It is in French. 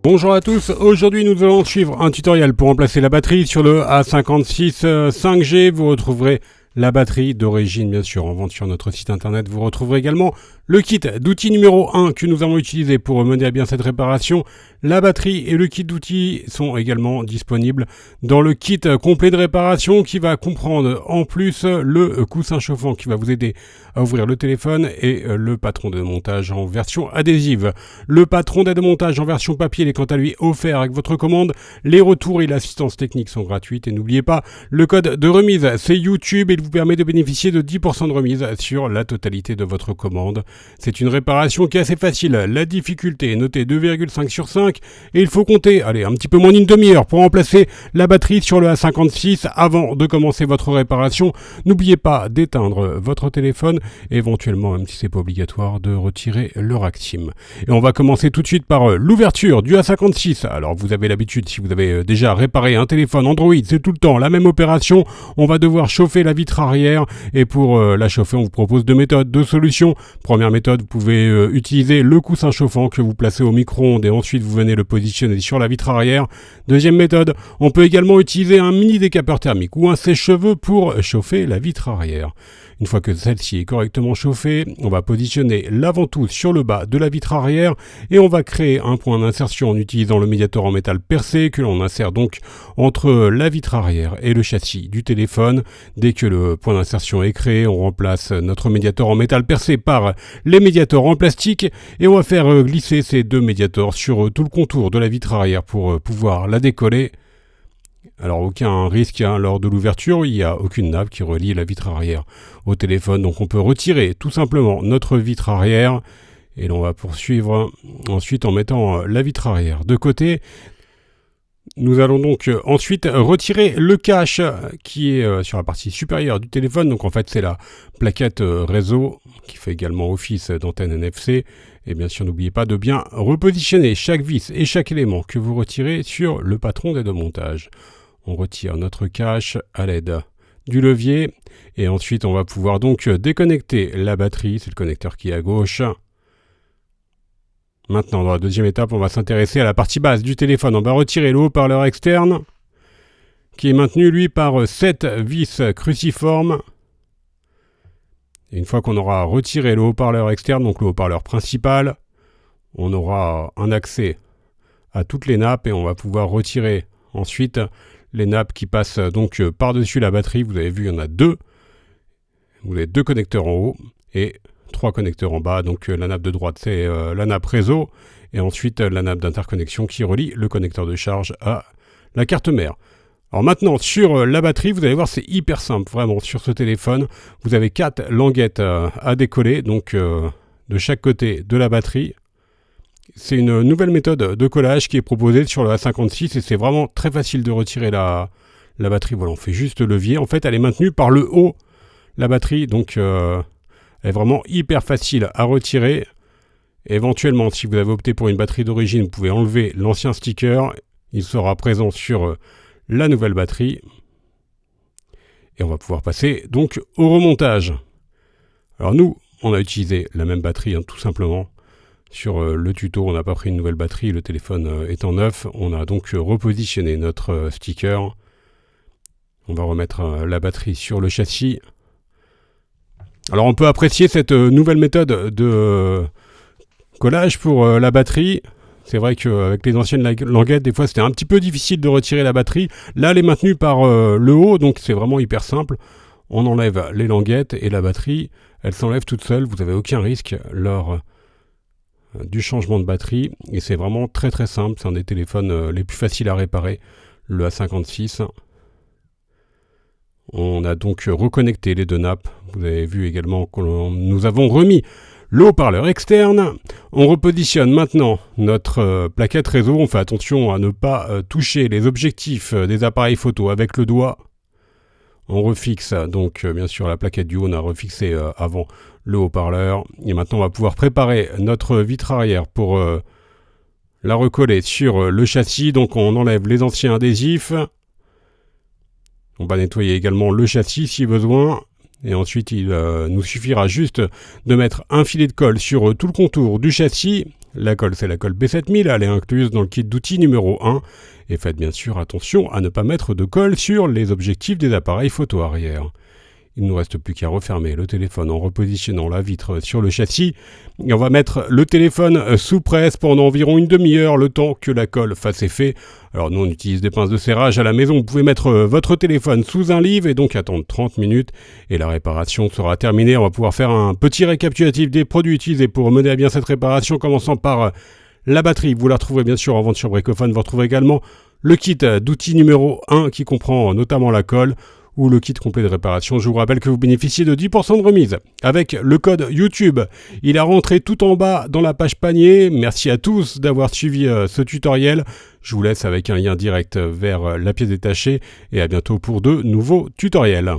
Bonjour à tous, aujourd'hui nous allons suivre un tutoriel pour remplacer la batterie sur le A56 5G. Vous retrouverez la batterie d'origine bien sûr en vente sur notre site internet. Vous retrouverez également le kit d'outils numéro 1 que nous avons utilisé pour mener à bien cette réparation. La batterie et le kit d'outils sont également disponibles dans le kit complet de réparation qui va comprendre en plus le coussin chauffant qui va vous aider à ouvrir le téléphone et le patron de montage en version adhésive. Le patron d'aide montage en version papier est quant à lui offert avec votre commande. Les retours et l'assistance technique sont gratuites et n'oubliez pas, le code de remise c'est YouTube et il vous permet de bénéficier de 10% de remise sur la totalité de votre commande. C'est une réparation qui est assez facile. La difficulté est notée 2,5 sur 5 et il faut compter, un petit peu moins d'une demi-heure pour remplacer la batterie sur le A56 avant de commencer votre réparation. N'oubliez pas d'éteindre votre téléphone et éventuellement, même si c'est pas obligatoire, de retirer le rack SIM. Et on va commencer tout de suite par l'ouverture du A56. Alors vous avez l'habitude, si vous avez déjà réparé un téléphone Android, c'est tout le temps la même opération. On va devoir chauffer la vitre arrière et pour la chauffer, on vous propose deux méthodes, deux solutions. Première méthode, vous pouvez utiliser le coussin chauffant que vous placez au micro-ondes et ensuite vous venez le positionner sur la vitre arrière. Deuxième méthode, on peut également utiliser un mini décapeur thermique ou un sèche-cheveux pour chauffer la vitre arrière. Une fois que celle-ci est correctement chauffée, on va positionner l'avant-tout sur le bas de la vitre arrière et on va créer un point d'insertion en utilisant le médiator en métal percé que l'on insère donc entre la vitre arrière et le châssis du téléphone. Dès que le point d'insertion est créé, on remplace notre médiator en métal percé par les médiators en plastique et on va faire glisser ces deux médiators sur tout le contour de la vitre arrière pour pouvoir la décoller. Alors aucun risque lors de l'ouverture, il n'y a aucune nappe qui relie la vitre arrière au téléphone. Donc on peut retirer tout simplement notre vitre arrière et l'on va poursuivre ensuite en mettant la vitre arrière de côté. Nous allons donc ensuite retirer le cache qui est sur la partie supérieure du téléphone. Donc en fait c'est la plaquette réseau qui fait également office d'antenne NFC. Et bien sûr n'oubliez pas de bien repositionner chaque vis et chaque élément que vous retirez sur le patron d'aide au montage. On retire notre cache à l'aide du levier et ensuite on va pouvoir donc déconnecter la batterie, c'est le connecteur qui est à gauche. Maintenant dans la deuxième étape on va s'intéresser à la partie basse du téléphone. On va retirer le haut-parleur externe qui est maintenu lui par 7 vis cruciformes. Et une fois qu'on aura retiré le haut-parleur externe, donc le haut-parleur principal, on aura un accès à toutes les nappes et on va pouvoir retirer ensuite les nappes qui passent donc par-dessus la batterie. Vous avez vu, il y en a deux. Vous avez deux connecteurs en haut et trois connecteurs en bas. Donc la nappe de droite, c'est la nappe réseau et ensuite la nappe d'interconnexion qui relie le connecteur de charge à la carte mère. Alors maintenant, sur la batterie, vous allez voir, c'est hyper simple, vraiment, sur ce téléphone. Vous avez 4 languettes à décoller, donc de chaque côté de la batterie. C'est une nouvelle méthode de collage qui est proposée sur le A56 et c'est vraiment très facile de retirer la batterie. Voilà, on fait juste le levier. En fait, elle est maintenue par le haut, la batterie, donc elle est vraiment hyper facile à retirer. Et éventuellement, si vous avez opté pour une batterie d'origine, vous pouvez enlever l'ancien sticker. Il sera présent sur la nouvelle batterie. Et on va pouvoir passer donc au remontage. Alors nous, on a utilisé la même batterie, tout simplement. Sur le tuto, on n'a pas pris une nouvelle batterie, le téléphone étant neuf. On a donc repositionné notre sticker. On va remettre la batterie sur le châssis. Alors on peut apprécier cette nouvelle méthode de collage pour la batterie. C'est vrai qu'avec les anciennes languettes, des fois c'était un petit peu difficile de retirer la batterie. Là, elle est maintenue par le haut, donc c'est vraiment hyper simple. On enlève les languettes et la batterie, elle s'enlève toute seule. Vous n'avez aucun risque lors du changement de batterie. Et c'est vraiment très très simple. C'est un des téléphones les plus faciles à réparer, le A56. On a donc reconnecté les deux nappes. Vous avez vu également que nous avons remis le haut-parleur externe. On repositionne maintenant notre plaquette réseau. On fait attention à ne pas toucher les objectifs des appareils photo avec le doigt. On refixe donc bien sûr la plaquette du haut. On a refixé avant le haut-parleur. Et maintenant on va pouvoir préparer notre vitre arrière pour la recoller sur le châssis. Donc on enlève les anciens adhésifs. On va nettoyer également le châssis si besoin. Et ensuite, il nous suffira juste de mettre un filet de colle sur tout le contour du châssis. La colle, c'est la colle B7000, elle est incluse dans le kit d'outils numéro 1. Et faites bien sûr attention à ne pas mettre de colle sur les objectifs des appareils photo arrière. Il ne nous reste plus qu'à refermer le téléphone en repositionnant la vitre sur le châssis. Et on va mettre le téléphone sous presse pendant environ une demi-heure, le temps que la colle fasse effet. Alors nous on utilise des pinces de serrage à la maison, vous pouvez mettre votre téléphone sous un livre et donc attendre 30 minutes et la réparation sera terminée. On va pouvoir faire un petit récapitulatif des produits utilisés pour mener à bien cette réparation, commençant par la batterie. Vous la retrouverez bien sûr en vente sur Bricophone. Vous retrouverez également le kit d'outils numéro 1 qui comprend notamment la colle, ou le kit complet de réparation. Je vous rappelle que vous bénéficiez de 10% de remise avec le code YouTube. Il est rentré tout en bas dans la page panier. Merci à tous d'avoir suivi ce tutoriel. Je vous laisse avec un lien direct vers la pièce détachée et à bientôt pour de nouveaux tutoriels.